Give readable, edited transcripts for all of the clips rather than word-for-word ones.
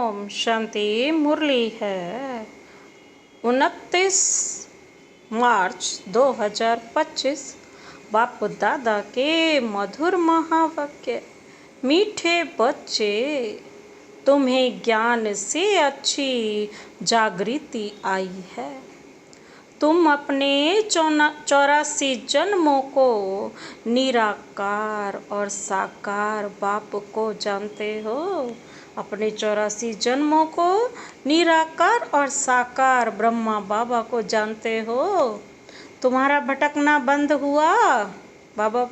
ओम शांति। मुरली है 29 मार्च 2025। बाप दादा के मधुर महावाक्य। मीठे बच्चे, तुम्हें ज्ञान से अच्छी जागृति आई है। तुम अपने 84 जन्मों को निराकार और साकार बाप को जानते हो। अपने 84 जन्मों को निराकार और साकार ब्रह्मा बाबा को जानते हो। तुम्हारा भटकना बंद हुआ। बाबा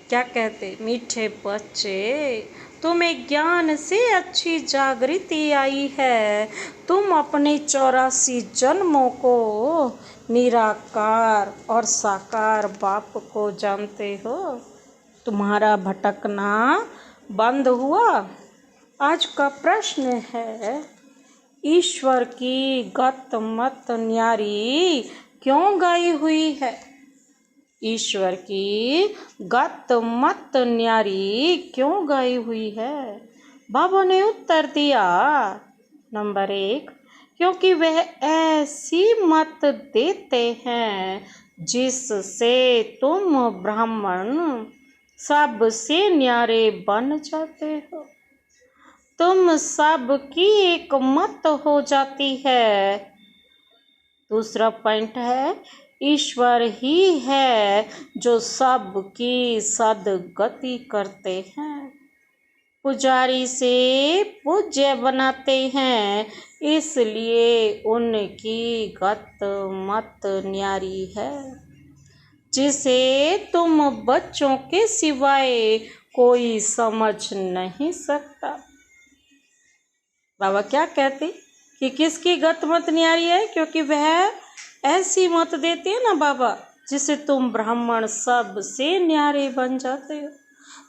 क्या कहते? मीठे बच्चे, तुम्हें ज्ञान से अच्छी जागृति आई है। तुम अपने 84 जन्मों को निराकार और साकार बाप को जानते हो। तुम्हारा भटकना बंद हुआ। आज का प्रश्न है, ईश्वर की गत मत न्यारी क्यों गाई हुई है? ईश्वर की गत मत न्यारी क्यों गाई हुई है? बाबा ने उत्तर दिया, नंबर 1, क्योंकि वह ऐसी मत देते हैं जिससे तुम ब्राह्मण सबसे न्यारे बन जाते हो। तुम सब की एक मत हो जाती है। दूसरा पॉइंट है, ईश्वर ही है जो सब की सदगति करते हैं। पुजारी से पूज्य बनाते हैं, इसलिए उनकी गत मत न्यारी है, जिसे तुम बच्चों के सिवाय कोई समझ नहीं सकता। बाबा क्या कहते कि किसकी गत मत न्यारी है? क्योंकि वह ऐसी मत देते हैं ना बाबा, जिसे तुम ब्राह्मण सब से न्यारे बन जाते हो।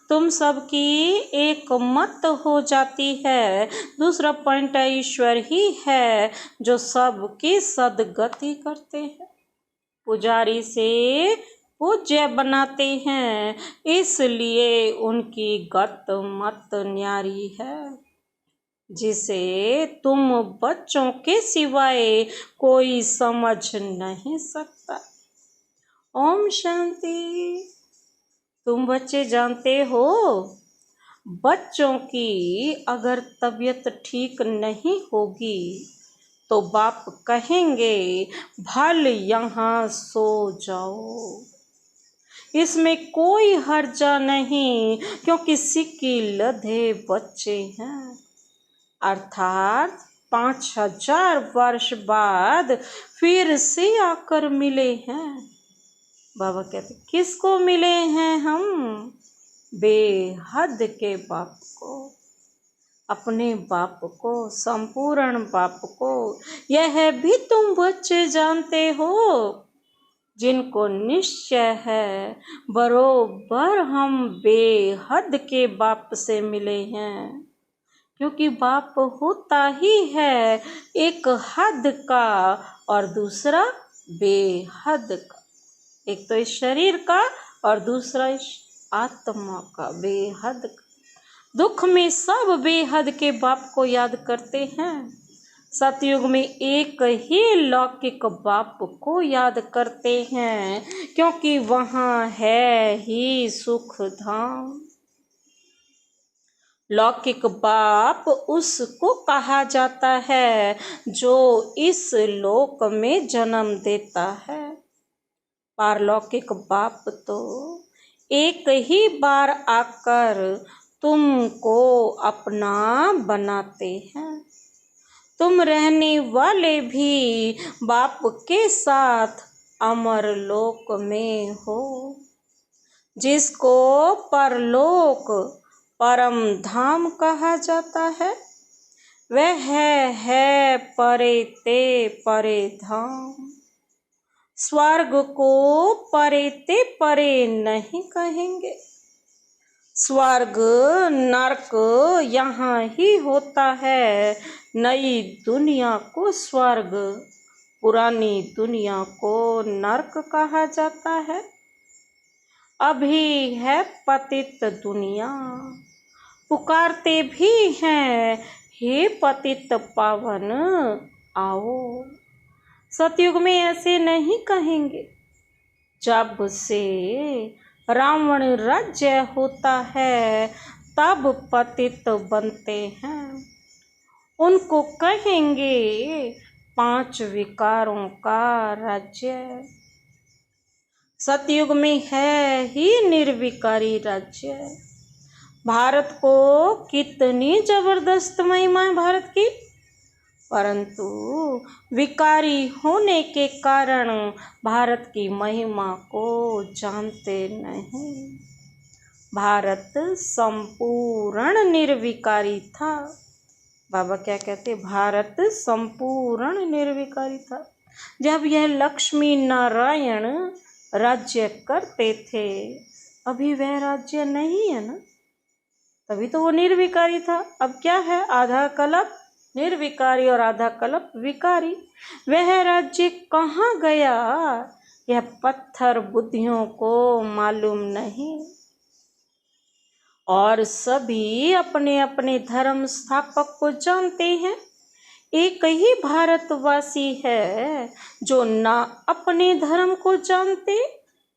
तुम सबकी एक मत हो जाती है। दूसरा पॉइंट है, ईश्वर ही है जो सबकी सदगति करते हैं। पुजारी से पूज्य बनाते हैं, इसलिए उनकी गत मत न्यारी है, जिसे तुम बच्चों के सिवाय कोई समझ नहीं सकता। ओम शांति। तुम बच्चे जानते हो, बच्चों की अगर तबीयत ठीक नहीं होगी तो बाप कहेंगे भल यहाँ सो जाओ। इसमें कोई हर्जा नहीं, क्योंकि सिक्की लधे बच्चे हैं। अर्थात 5000 वर्ष बाद फिर से आकर मिले हैं। बाबा कहते, किसको मिले हैं हम? बेहद के बाप को, अपने बाप को, संपूर्ण बाप को। यह भी तुम बच्चे जानते हो, जिनको निश्चय है बरोबर हम बेहद के बाप से मिले हैं। क्योंकि बाप होता ही है एक हद का और दूसरा बेहद का। एक तो इस शरीर का और दूसरा इस आत्मा का, बेहद का। दुख में सब बेहद के बाप को याद करते हैं। सतयुग में एक ही लौकिक बाप को याद करते हैं, क्योंकि वहाँ है ही सुख धाम। लौकिक बाप उसको कहा जाता है जो इस लोक में जन्म देता है। पारलौकिक बाप तो एक ही बार आकर तुमको अपना बनाते हैं। तुम रहने वाले भी बाप के साथ अमर लोक में हो, जिसको परलोक परम धाम कहा जाता है। वह है परे ते परे धाम। स्वर्ग को परे ते परे नहीं कहेंगे। स्वर्ग नरक यहाँ ही होता है। नई दुनिया को स्वर्ग, पुरानी दुनिया को नरक कहा जाता है। अभी है पतित दुनिया। पुकारते भी हैं, हे पतित पावन आओ। सतयुग में ऐसे नहीं कहेंगे। जब से रावण राज्य होता है तब पतित बनते हैं। उनको कहेंगे 5 विकारों का राज्य। सतयुग में है ही निर्विकारी राज्य। भारत को कितनी जबरदस्त महिमा है भारत की, परंतु विकारी होने के कारण भारत की महिमा को जानते नहीं। भारत संपूर्ण निर्विकारी था। बाबा क्या कहते, भारत संपूर्ण निर्विकारी था। जब यह लक्ष्मी नारायण राज्य करते थे, अभी वह राज्य नहीं है ना, तभी तो वो निर्विकारी था। अब क्या है, आधा कल्प निर्विकारी और आधा कल्प विकारी। वह राज्य कहाँ गया, यह पत्थर बुद्धियों को मालूम नहीं। और सभी अपने अपने धर्म स्थापक को जानते हैं। एक ही भारतवासी है जो ना अपने धर्म को जानते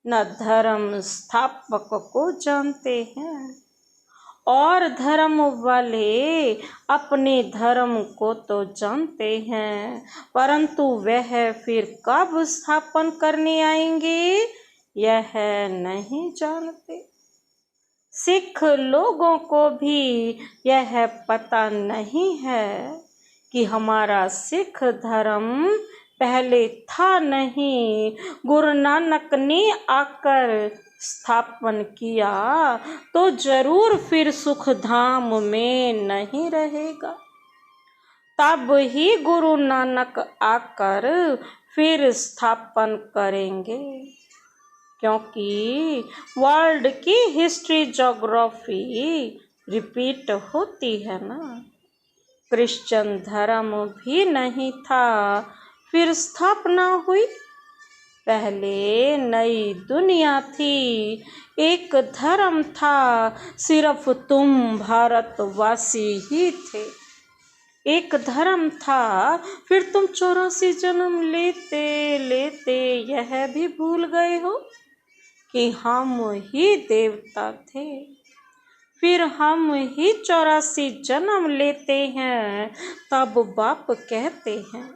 न धर्म स्थापक को जानते हैं। और धर्म वाले अपने धर्म को तो जानते हैं, परंतु वह फिर कब स्थापन करने आएंगे यह नहीं जानते। सिख लोगों को भी यह पता नहीं है कि हमारा सिख धर्म पहले था नहीं, गुरु नानक ने आकर स्थापन किया तो जरूर फिर सुख धाम में नहीं रहेगा। तब ही गुरु नानक आकर फिर स्थापन करेंगे, क्योंकि वर्ल्ड की हिस्ट्री ज्योग्राफी रिपीट होती है ना। क्रिश्चियन धर्म भी नहीं था, फिर स्थापना हुई। पहले नई दुनिया थी, एक धर्म था, सिर्फ तुम भारतवासी ही थे। एक धर्म था, फिर तुम 84 जन्म लेते लेते यह भी भूल गए हो कि हम ही देवता थे। फिर हम ही 84 जन्म लेते हैं, तब बाप कहते हैं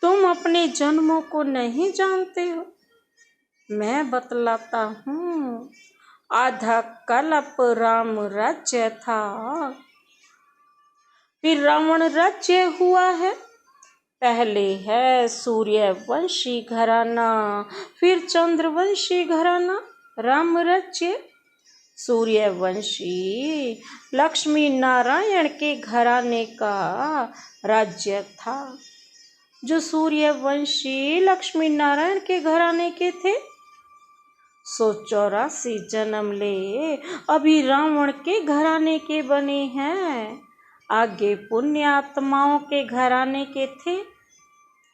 तुम अपने जन्मों को नहीं जानते हो। मैं बतलाता हूँ, आधा कल्प राम राज्य था, फिर रावण राज्य हुआ है। पहले है सूर्यवंशी घराना, फिर चंद्रवंशी घराना, राम राज्य। सूर्यवंशी लक्ष्मी नारायण के घराने का राज्य था। जो सूर्यवंशी लक्ष्मी नारायण के घराने के थे, 184 जन्म ले अभी रावण के घराने के बने हैं। आगे पुण्यात्माओं के घराने के थे,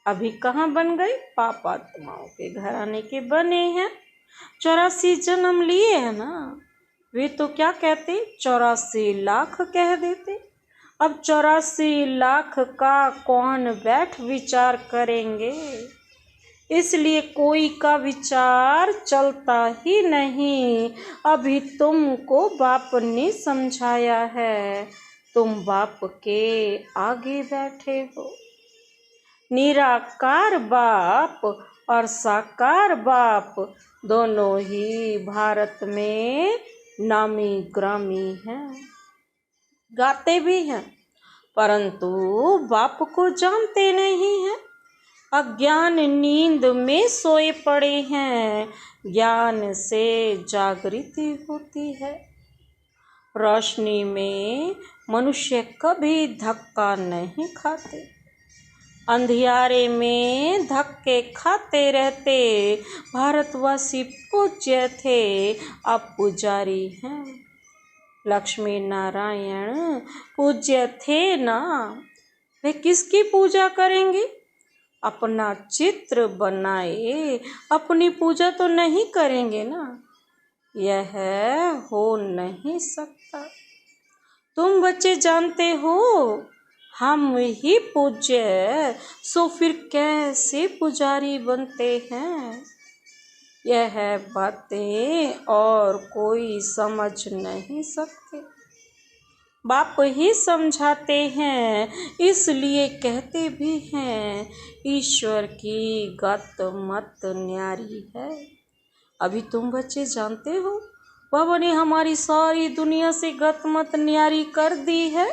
अभी कहाँ बन गए, पापात्माओं के घराने के बने हैं। 84 जन्म लिए है ना, वे तो क्या कहते 84 लाख कह देते। अब 84 लाख का कौन बैठ विचार करेंगे, इसलिए कोई का विचार चलता ही नहीं। अभी तुमको बाप ने समझाया है, तुम बाप के आगे बैठे हो। निराकार बाप और साकार बाप दोनों ही भारत में नामी ग्रामी हैं, गाते भी हैं, परंतु बाप को जानते नहीं हैं। अज्ञान नींद में सोए पड़े हैं, ज्ञान से जागृति होती है। रोशनी में मनुष्य कभी धक्का नहीं खाते, अंधियारे में धक्के खाते रहते। भारतवासी पूज्य थे, अब पुजारी हैं। लक्ष्मी नारायण पूज्य थे ना, वे किसकी पूजा करेंगे, अपना चित्र बनाए अपनी पूजा तो नहीं करेंगे ना, यह हो नहीं सकता। तुम बच्चे जानते हो हम ही पूज्य, सो फिर कैसे पुजारी बनते हैं। यह बातें और कोई समझ नहीं सकते। बाप ही समझाते हैं, इसलिए कहते भी हैं, ईश्वर की गत मत न्यारी है। अभी तुम बच्चे जानते हो, बाबा ने हमारी सारी दुनिया से गत मत न्यारी कर दी है।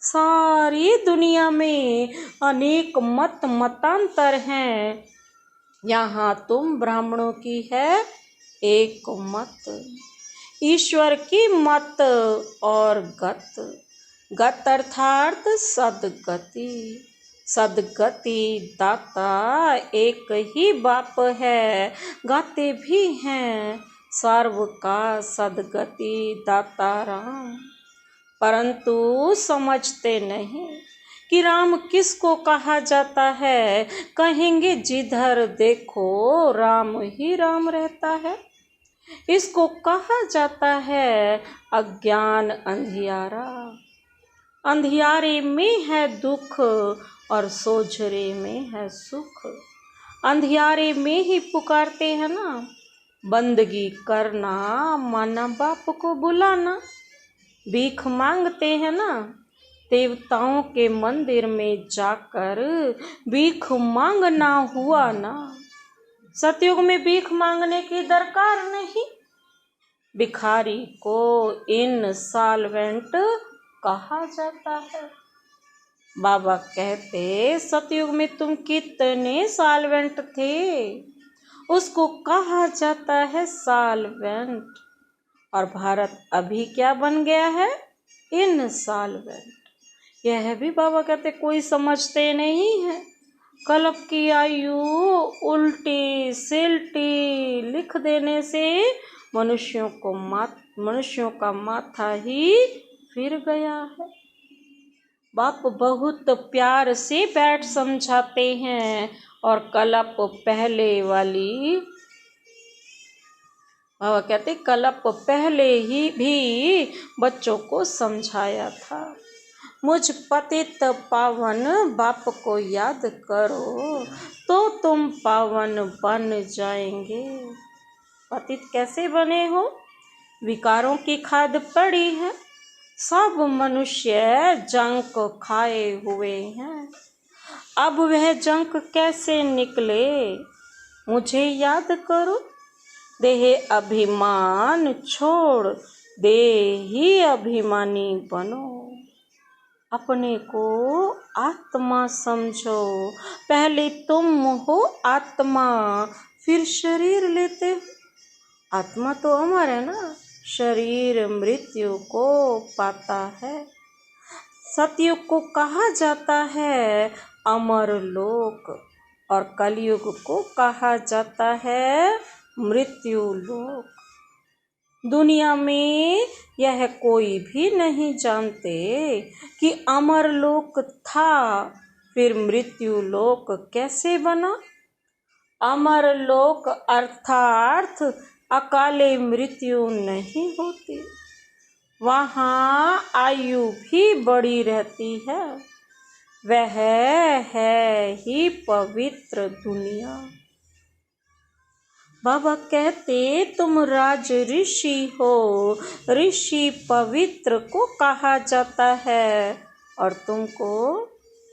सारी दुनिया में अनेक मतांतर हैं, यहाँ तुम ब्राह्मणों की है एक मत। ईश्वर की मत और गत अर्थात सदगति। सदगति दाता एक ही बाप है, गाते भी हैं सर्व का सदगति दाता राम। परंतु समझते नहीं कि राम किसको कहा जाता है। कहेंगे जिधर देखो राम ही राम रहता है। इसको कहा जाता है अज्ञान अंधियारा। अंधियारे में है दुख और सोझरे में है सुख। अंधियारे में ही पुकारते हैं ना, बंदगी करना माना बाप को बुलाना। भीख मांगते हैं ना, देवताओं के मंदिर में जाकर भीख मांगना हुआ ना। सतयुग में भीख मांगने की दरकार नहीं। भिखारी को इंसॉल्वेंट कहा जाता है। बाबा कहते, सतयुग में तुम कितने सॉल्वेंट थे, उसको कहा जाता है सॉल्वेंट। और भारत अभी क्या बन गया है, इनसॉल्वेंट। यह भी बाबा कहते कोई समझते नहीं है। कल्प की आयु उल्टी सिल्टी लिख देने से मनुष्यों का माथा ही फिर गया है। बाप बहुत प्यार से बैठ समझाते हैं और कल्प पहले वाली बाबा कहते कल्प पहले ही भी बच्चों को समझाया था। मुझ पतित पावन बाप को याद करो तो तुम पावन बन जाएंगे। पतित कैसे बने हो, विकारों की खाद पड़ी है, सब मनुष्य जंक खाए हुए हैं। अब वह जंक कैसे निकले, मुझे याद करो। देह अभिमान छोड़ देही अभिमानी बनो। अपने को आत्मा समझो, पहले तुम हो आत्मा, फिर शरीर लेते हो। आत्मा तो अमर है ना, शरीर मृत्यु को पाता है। सतयुग को कहा जाता है अमर लोक और कलयुग को कहा जाता है मृत्यु लोक। दुनिया में यह कोई भी नहीं जानते कि अमर लोक था, फिर मृत्यु लोक कैसे बना। अमर लोक अर्थात अकाले मृत्यु नहीं होती, वहाँ आयु भी बड़ी रहती है। वह है ही पवित्र दुनिया। बाबा कहते तुम राज ऋषि हो, ऋषि पवित्र को कहा जाता है। और तुमको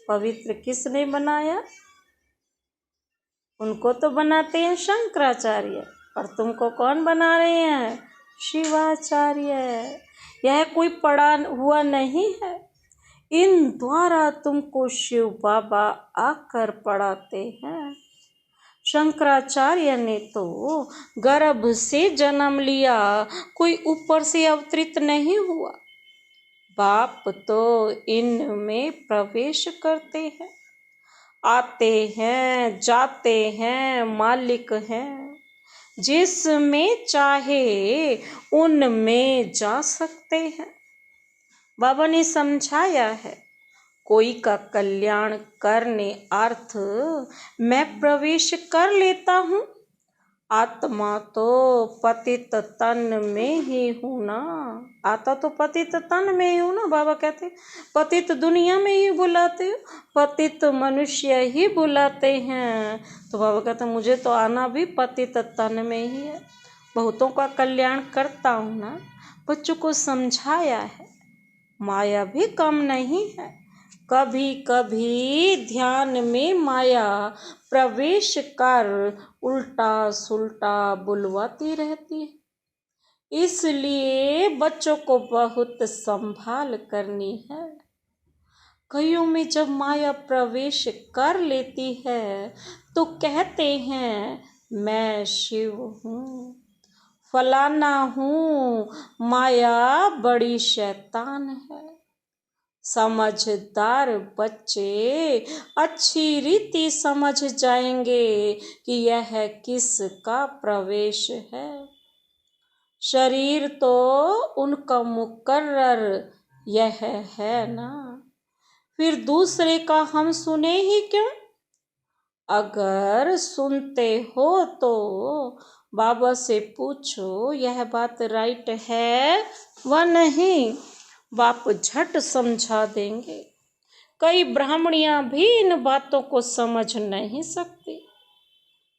पवित्र किसने बनाया, उनको तो बनाते हैं शंकराचार्य, और तुमको कौन बना रहे हैं, शिवाचार्य। यह कोई पढ़ा हुआ नहीं है, इन द्वारा तुमको शिव बाबा आकर पढ़ाते हैं। शंकराचार्य ने तो गर्भ से जन्म लिया, कोई ऊपर से अवतरित नहीं हुआ। बाप तो इनमें प्रवेश करते हैं, आते हैं जाते हैं, मालिक हैं। जिसमें चाहे उनमें जा सकते हैं। बाबा ने समझाया है, कोई का कल्याण करने अर्थ मैं प्रवेश कर लेता हूँ, आत्मा तो पतित तन में ही हूँ ना। आता तो पतित तन में ही हूँ ना। बाबा कहते पतित दुनिया में ही बुलाते हो, पतित मनुष्य ही बुलाते हैं। तो बाबा कहते मुझे तो आना भी पतित तन में ही है। बहुतों का कल्याण करता हूँ ना, बच्चों को समझाया है। माया भी कम नहीं है। कभी कभी ध्यान में माया प्रवेश कर उल्टा सुल्टा बुलवाती रहती है। इसलिए बच्चों को बहुत संभाल करनी है। कईयों में जब माया प्रवेश कर लेती है तो कहते हैं मैं शिव हूँ, फलाना हूँ। माया बड़ी शैतान है। समझदार बच्चे अच्छी रीति समझ जाएंगे कि यह किसका प्रवेश है। शरीर तो उनका मुकर्रर यह है ना, फिर दूसरे का हम सुने ही क्यों। अगर सुनते हो तो बाबा से पूछो यह बात राइट है व नहीं। बाप झट समझा देंगे। कई ब्राह्मणियां भी इन बातों को समझ नहीं सकती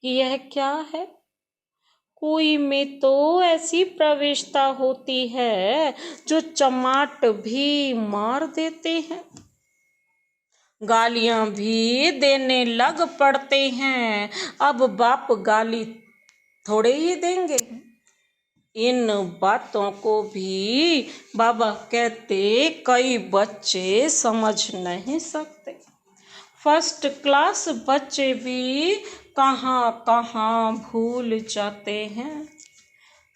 कि यह क्या है। कोई में तो ऐसी प्रवेशता होती है जो चमाट भी मार देते हैं, गालियां भी देने लग पड़ते हैं। अब बाप गाली थोड़े ही देंगे। इन बातों को भी बाबा कहते कई बच्चे समझ नहीं सकते। फर्स्ट क्लास बच्चे भी कहाँ कहाँ भूल जाते हैं।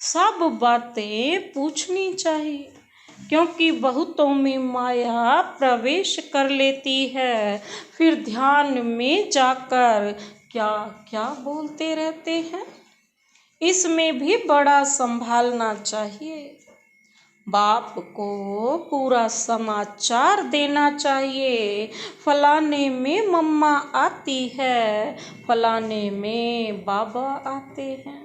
सब बातें पूछनी चाहिए, क्योंकि बहुतों में माया प्रवेश कर लेती है। फिर ध्यान में जाकर क्या क्या बोलते रहते हैं। इसमें भी बड़ा संभालना चाहिए। बाप को पूरा समाचार देना चाहिए। फलाने में मम्मा आती है, फलाने में बाबा आते हैं।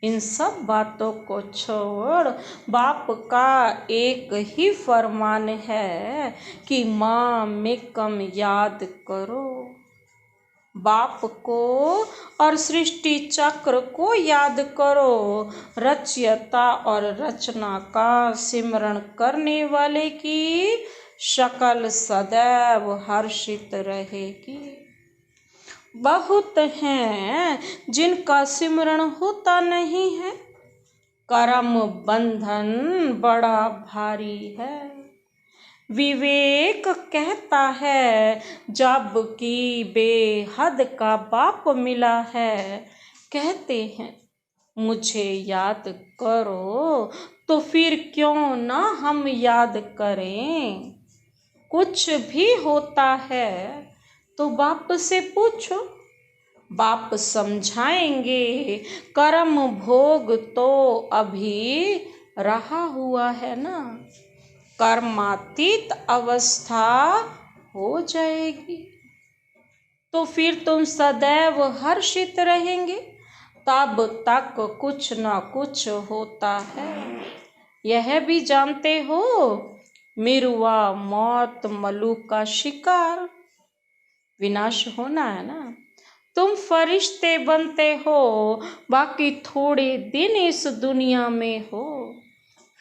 इन सब बातों को छोड़ बाप का एक ही फरमान है कि माँ में कम याद करो। बाप को और सृष्टि चक्र को याद करो। रचयिता और रचना का सिमरण करने वाले की शक्ल सदैव हर्षित रहेगी। बहुत हैं जिनका सिमरण होता नहीं है। कर्म बंधन बड़ा भारी है। विवेक कहता है जब कि बेहद का बाप मिला है। कहते हैं मुझे याद करो, तो फिर क्यों ना हम याद करें। कुछ भी होता है तो बाप से पूछो, बाप समझाएंगे। कर्म भोग तो अभी रहा हुआ है ना, कर्मातीत अवस्था हो जाएगी तो फिर तुम सदैव हर्षित रहेंगे। तब तक कुछ ना कुछ होता है। यह भी जानते हो मिरुआ मौत मलू का शिकार, विनाश होना है ना। तुम फरिश्ते बनते हो, बाकी थोड़े दिन इस दुनिया में हो,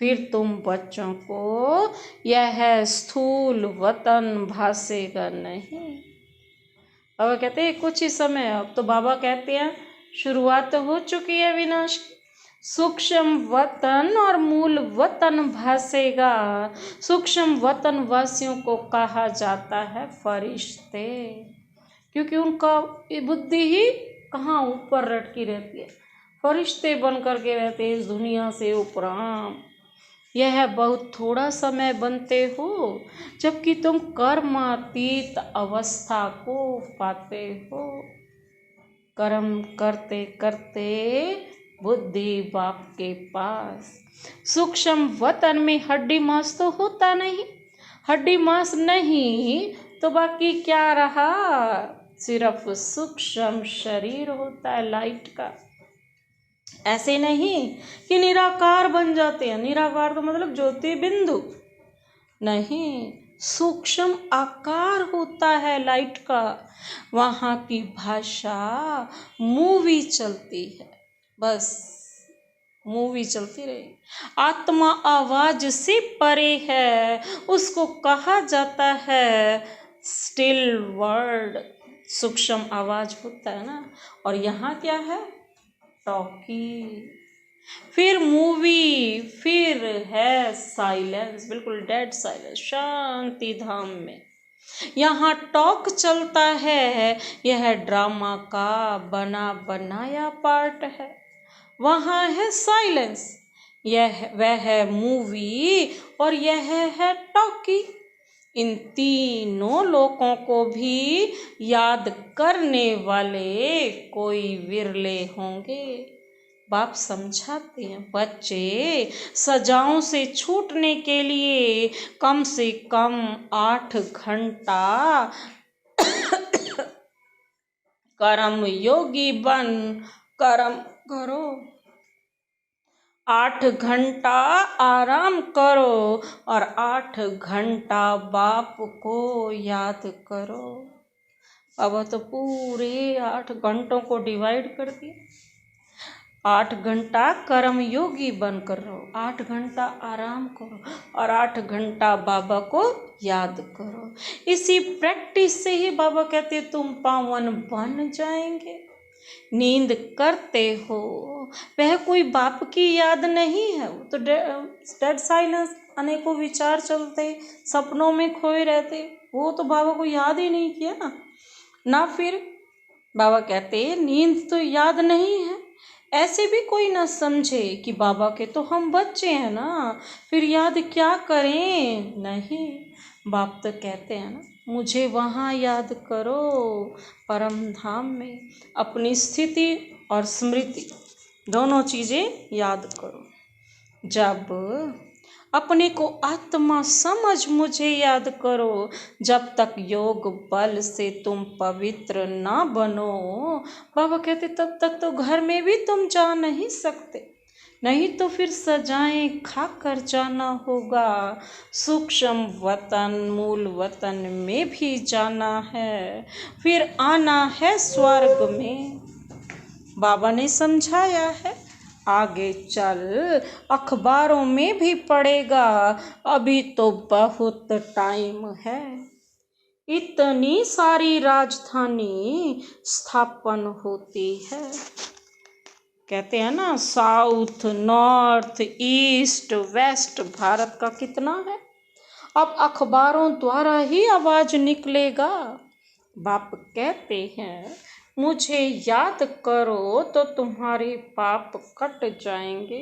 फिर तुम बच्चों को यह स्थूल वतन भासेगा नहीं। बाबा कहते हैं कुछ ही समय। अब तो बाबा कहते हैं शुरुआत हो चुकी है विनाश की। सूक्ष्म वतन और मूल वतन भासेगा। सूक्ष्म वतन वासियों को कहा जाता है फरिश्ते, क्योंकि उनका बुद्धि ही कहाँ ऊपर लटकी रहती है। फरिश्ते बन करके रहते हैं इस दुनिया से उपराम। यह बहुत थोड़ा समय बनते हो, जबकि तुम कर्मातीत अवस्था को पाते हो। कर्म करते करते बुद्धि बाप के पास। सूक्ष्म वतन में हड्डी मांस तो होता नहीं। हड्डी मांस नहीं तो बाकी क्या रहा, सिर्फ सूक्ष्म शरीर होता है लाइट का। ऐसे नहीं कि निराकार बन जाते हैं। निराकार तो मतलब ज्योति बिंदु नहीं, सूक्ष्म आकार होता है लाइट का। वहाँ की भाषा मूवी चलती है, बस मूवी चलती रही। आत्मा आवाज से परे है, उसको कहा जाता है स्टिल वर्ड। सूक्ष्म आवाज होता है ना, और यहाँ क्या है, टॉकी, फिर मूवी, फिर है साइलेंस, बिल्कुल डेड साइलेंस, शांति धाम में। यहाँ टॉक चलता है, यह ड्रामा का बना बनाया पार्ट है। वहाँ है साइलेंस, वह है मूवी, और यह है टॉकी। इन तीनों लोगों को भी याद करने वाले कोई विरले होंगे। बाप समझाते हैं, बच्चे सजाओं से छूटने के लिए कम से कम 8 घंटा कर्म योगी बन कर्म करो, 8 घंटा आराम करो, और 8 घंटा बाप को याद करो। अब तो पूरे 8 घंटों को डिवाइड कर दिया। 8 घंटा कर्म योगी बनकर रहो, 8 घंटा आराम करो, और 8 घंटा बाबा को याद करो। इसी प्रैक्टिस से ही बाबा कहते तुम पावन बन जाएंगे। नींद करते हो, वह कोई बाप की याद नहीं है, वो तो डेड साइलेंस, अनेकों विचार चलते, सपनों में खोए रहते, वो तो बाबा को याद ही नहीं किया ना। फिर बाबा कहते नींद तो याद नहीं है। ऐसे भी कोई ना समझे कि बाबा के तो हम बच्चे हैं ना, फिर याद क्या करें। नहीं, बाप तो कहते हैं ना, मुझे वहाँ याद करो, परम धाम में अपनी स्थिति और स्मृति दोनों चीज़ें याद करो। जब अपने को आत्मा समझ मुझे याद करो, जब तक योग बल से तुम पवित्र ना बनो, बाबा कहते तब तक तो घर में भी तुम जा नहीं सकते। नहीं तो फिर सजाएं खाकर जाना होगा। सूक्ष्म वतन मूल वतन में भी जाना है, फिर आना है स्वर्ग में। बाबा ने समझाया है, आगे चल अखबारों में भी पढ़ेगा, अभी तो बहुत टाइम है। इतनी सारी राजधानी स्थापन होती है। कहते हैं ना, south north east west Bharat का कितना है। अब अखबारों द्वारा ही आवाज निकलेगा। बाप कहते हैं मुझे याद करो तो तुम्हारे पाप कट जाएंगे।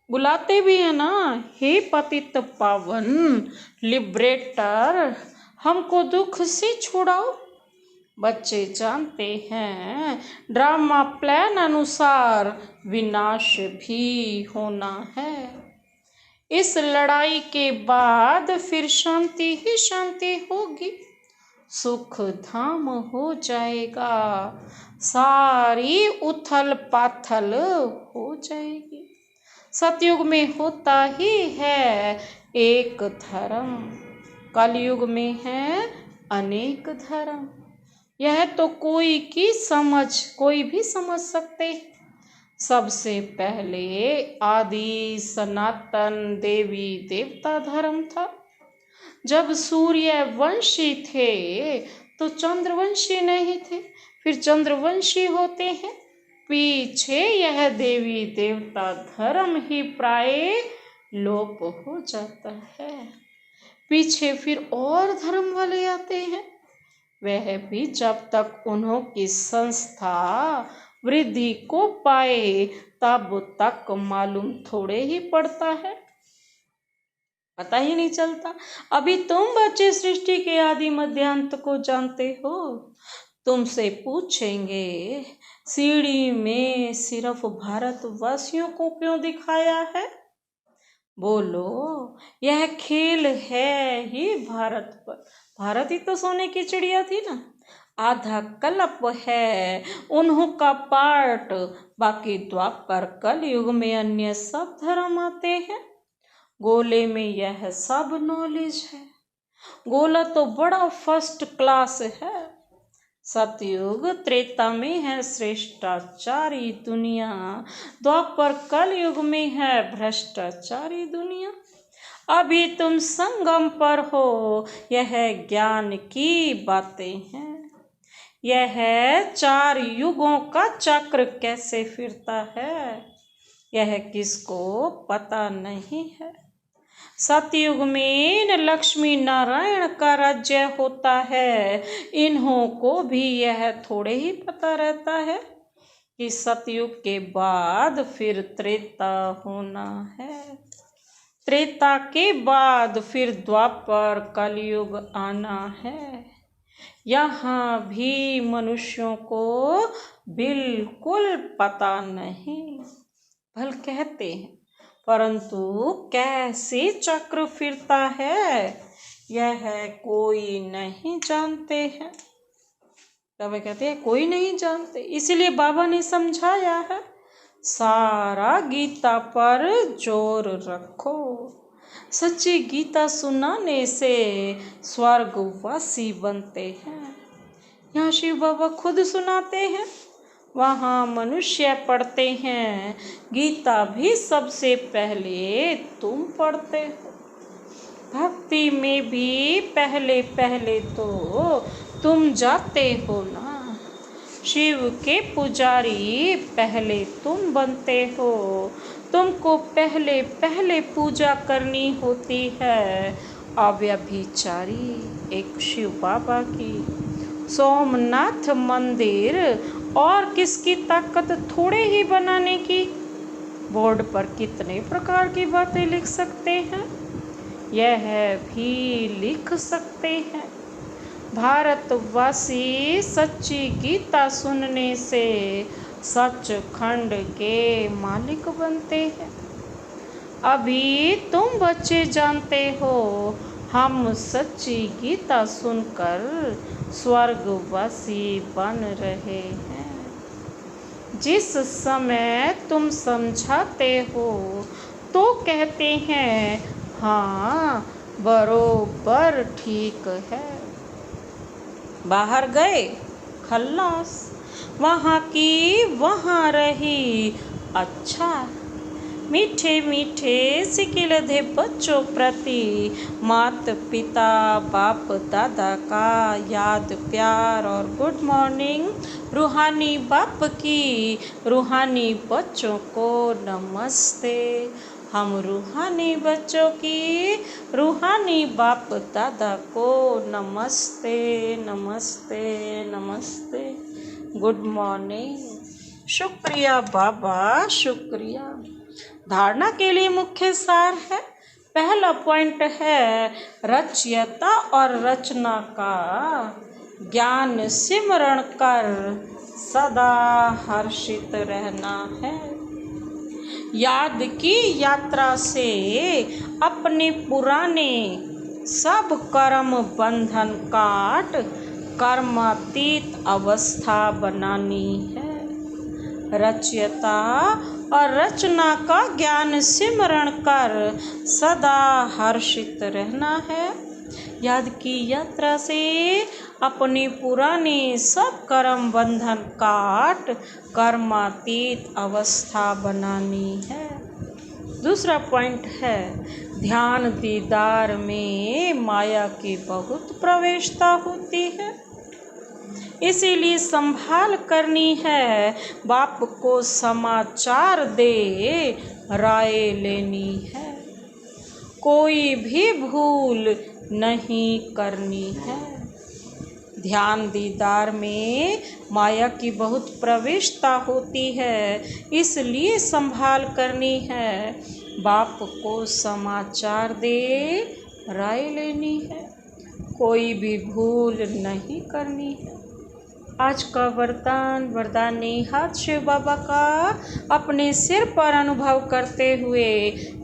बुलाते भी है ना, हे पतित पावन लिबरेटर, हमको दुख से छुड़ाओ। बच्चे जानते हैं ड्रामा प्लान अनुसार विनाश भी होना है। इस लड़ाई के बाद फिर शांति ही शांति होगी, सुख धाम हो जाएगा, सारी उथल पाथल हो जाएगी। सतयुग में होता ही है एक धर्म, कलयुग में है अनेक धर्म। यह तो कोई भी समझ सकते। सबसे पहले आदि सनातन देवी देवता धर्म था। जब सूर्यवंशी थे तो चंद्रवंशी नहीं थे, फिर चंद्रवंशी होते हैं। पीछे यह देवी देवता धर्म ही प्राय लोप हो जाता है। पीछे फिर और धर्म वाले आते हैं, वह भी जब तक उन्हों की संस्था वृद्धि को पाए तब तक मालूम थोड़े ही पड़ता है, पता ही नहीं चलता। अभी तुम बच्चे सृष्टि के आदि मध्यांत को जानते हो। तुमसे पूछेंगे सीढ़ी में सिर्फ भारतवासियों को क्यों दिखाया है? बोलो, यह खेल है ही भारत पर। भारत ही तो सोने की चिड़िया थी ना। आधा कल्प है उन्हों का पार्ट, बाकी द्वापर कलयुग में अन्य सब धर्म आते हैं। गोले में यह सब नॉलेज है, गोला तो बड़ा फर्स्ट क्लास है। सतयुग त्रेता में है श्रेष्ठाचारी दुनिया, द्वापर कलयुग में है भ्रष्टाचारी दुनिया। अभी तुम संगम पर हो, यह ज्ञान की बातें हैं। यह 4 युगों का चक्र कैसे फिरता है, यह किसको पता नहीं है। सतयुग में लक्ष्मी नारायण का राज्य होता है, इन्हों को भी यह थोड़े ही पता रहता है कि सतयुग के बाद फिर त्रेता होना है। त्रेता के बाद फिर द्वापर कलयुग आना है। यहाँ भी मनुष्यों को बिल्कुल पता नहीं, भल कहते हैं, परंतु कैसे चक्र फिरता है यह कोई नहीं जानते हैं। तब कहते हैं कोई नहीं जानते, इसीलिए बाबा ने समझाया है सारा गीता पर जोर रखो। सच्ची गीता सुनाने से स्वर्गवासी बनते हैं। यहाँ शिव बाबा खुद सुनाते हैं, वहाँ मनुष्य पढ़ते हैं। गीता भी सबसे पहले तुम पढ़ते हो। भक्ति में भी पहले पहले तो तुम जाते हो ना। शिव के पुजारी पहले तुम बनते हो। तुमको पहले पहले पूजा करनी होती है अव्यभिचारी एक शिव बाबा की। सोमनाथ मंदिर और किसकी ताकत थोड़े ही बनाने की। बोर्ड पर कितने प्रकार की बातें लिख सकते हैं, यह भी लिख सकते हैं। भारतवासी सच्ची गीता सुनने से सचखंड के मालिक बनते हैं। अभी तुम बच्चे जानते हो, हम सच्ची गीता सुनकर स्वर्गवासी बन रहे हैं। जिस समय तुम समझाते हो तो कहते हैं हाँ बरोबर ठीक है। बाहर गए खल्लास, वहाँ की वहाँ रही अच्छा। मीठे मीठे सिकिलधे बच्चों प्रति मात पिता बाप दादा का याद प्यार और गुड मॉर्निंग। रूहानी बाप की रूहानी बच्चों को नमस्ते। हम रूहानी बच्चों की रूहानी बाप दादा को नमस्ते नमस्ते नमस्ते। Good morning. शुक्रिया बाबा शुक्रिया। धारणा के लिए मुख्य सार है। पहला पॉइंट है रचयिता और रचना का ज्ञान सिमरण कर सदा हर्षित रहना है। याद की यात्रा से अपने पुराने सब कर्म बंधन काट कर्मातीत अवस्था बनानी है। रचयिता और रचना का ज्ञान सिमरण कर सदा हर्षित रहना है। याद की यात्रा से अपने पुराने सब कर्म बंधन काट कर्मातीत अवस्था बनानी है। दूसरा पॉइंट है ध्यान दीदार में माया की बहुत प्रवेशता होती है, इसीलिए संभाल करनी है। बाप को समाचार दे राय लेनी है, कोई भी भूल नहीं करनी है। ध्यान दीदार में माया की बहुत प्रविष्टता होती है, इसलिए संभाल करनी है। बाप को समाचार दे राय लेनी है, कोई भी भूल नहीं करनी है। आज का वरदानी हाथ शिव बाबा का अपने सिर पर अनुभव करते हुए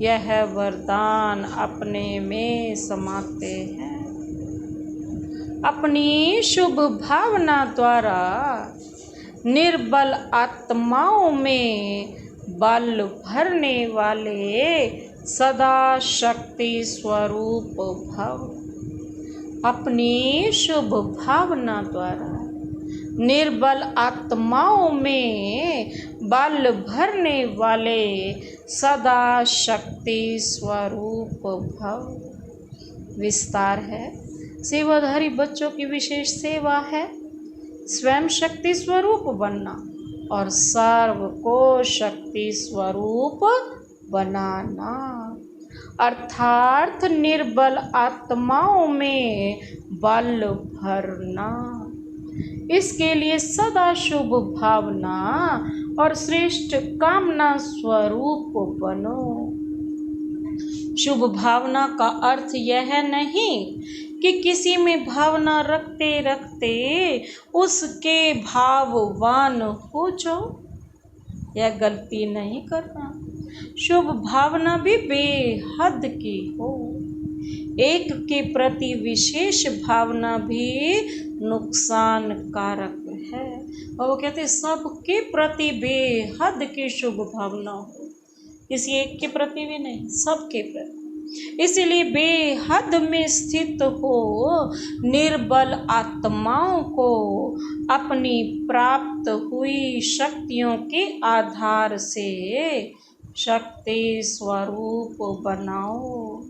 यह वरदान अपने में समाते हैं। अपनी शुभ भावना द्वारा निर्बल आत्माओं में बल भरने वाले सदा शक्ति स्वरूप भव। अपनी शुभ भावना द्वारा निर्बल आत्माओं में बल भरने वाले सदा शक्ति स्वरूप भव। विस्तार है, सेवाधारी बच्चों की विशेष सेवा है स्वयं शक्ति स्वरूप बनना और सर्व को शक्ति स्वरूप बनाना, अर्थात निर्बल आत्माओं में बल भरना। इसके लिए सदा शुभ भावना और श्रेष्ठ कामना स्वरूप बनो। शुभ भावना का अर्थ यह नहीं कि किसी में भावना रखते रखते उसके भाववान हो जाओ, यह गलती नहीं करना। शुभ भावना भी बेहद की हो। एक के प्रति विशेष भावना भी नुकसान कारक है, और वो कहते सबके प्रति बेहद की शुभ भावना हो, किसी एक के प्रति भी नहीं, सबके प्रति। इसलिए बेहद में स्थित हो निर्बल आत्माओं को अपनी प्राप्त हुई शक्तियों के आधार से शक्ति स्वरूप बनाओ।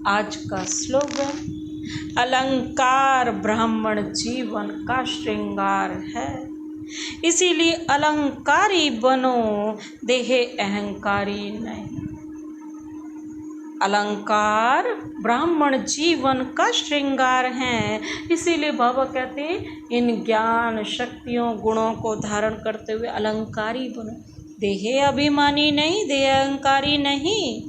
आज का स्लोगन, अलंकार ब्राह्मण जीवन का श्रृंगार है, इसीलिए अलंकारी बनो, देह अहंकारी नहीं। अलंकार ब्राह्मण जीवन का श्रृंगार है, इसीलिए बाबा कहते हैं इन ज्ञान शक्तियों गुणों को धारण करते हुए अलंकारी बनो। देह अभिमानी नहीं, देह अहंकारी नहीं।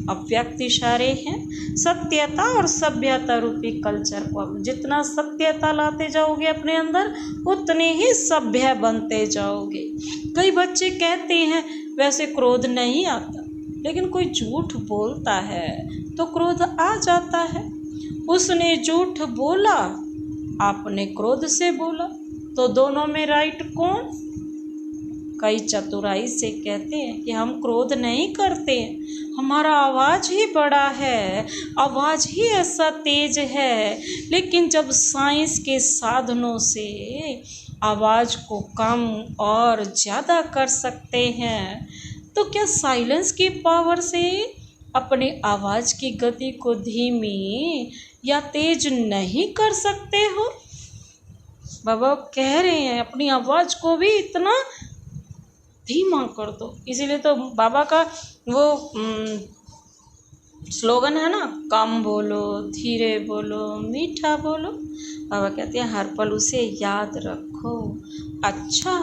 अव्यक्त इशारे हैं सत्यता और सभ्यता रूपी कल्चर को। जितना सत्यता लाते जाओगे अपने अंदर उतने ही सभ्य बनते जाओगे। कई बच्चे कहते हैं वैसे क्रोध नहीं आता, लेकिन कोई झूठ बोलता है तो क्रोध आ जाता है। उसने झूठ बोला, आपने क्रोध से बोला, तो दोनों में राइट कौन? कई चतुराई से कहते हैं कि हम क्रोध नहीं करते, हमारा आवाज़ ही बड़ा है, आवाज़ ही ऐसा तेज है। लेकिन जब साइंस के साधनों से आवाज़ को कम और ज़्यादा कर सकते हैं, तो क्या साइलेंस की पावर से अपने आवाज़ की गति को धीमी या तेज नहीं कर सकते हो? बाबा कह रहे हैं अपनी आवाज़ को भी इतना धीमा कर दो। इसीलिए तो बाबा का वो स्लोगन है ना, कम बोलो, धीरे बोलो, मीठा बोलो। बाबा कहते हैं हर पल उसे याद रखो। अच्छा